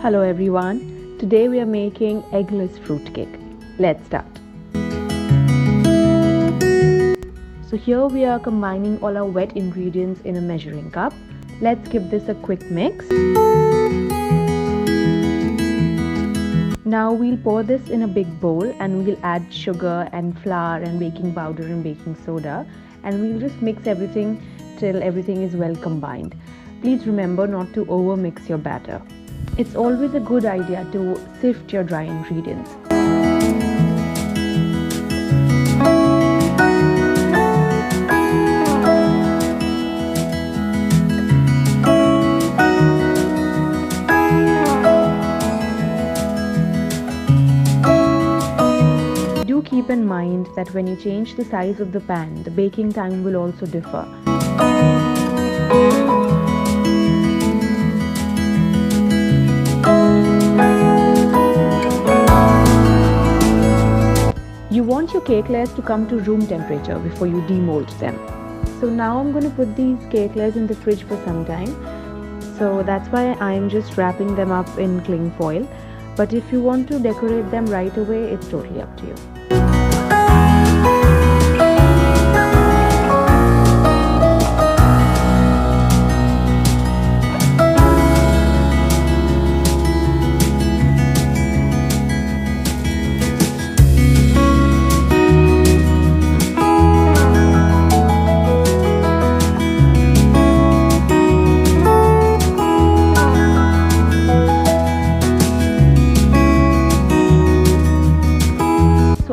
Hello everyone, today we are making eggless fruit cake. Let's start. So here we are combining all our wet ingredients in a measuring cup. Let's give this a quick mix. Now we'll pour this in a big bowl and we'll add sugar and flour and baking powder and baking soda, and we'll just mix everything till everything is well combined. Please remember not to over mix your batter. It's always a good idea to sift your dry ingredients. Do keep in mind that when you change the size of the pan, the baking time will also differ. You want your cake layers to come to room temperature before you demold them. So now I'm going to put these cake layers in the fridge for some time. So that's why I'm just wrapping them up in cling foil. But if you want to decorate them right away, it's totally up to you.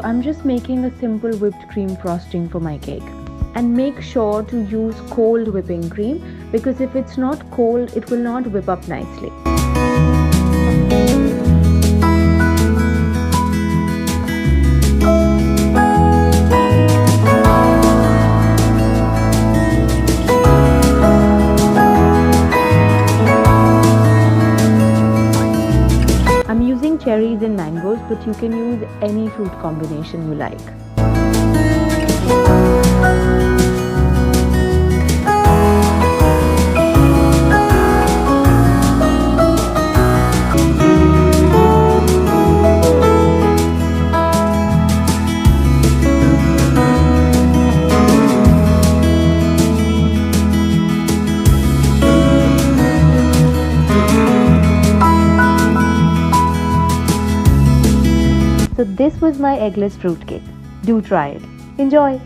I'm just making a simple whipped cream frosting for my cake. And make sure to use cold whipping cream, because if it's not cold, it will not whip up nicely. I'm using cherries and mangoes, but you can use any fruit combination you like. So this was my eggless fruit cake. Do try it. Enjoy!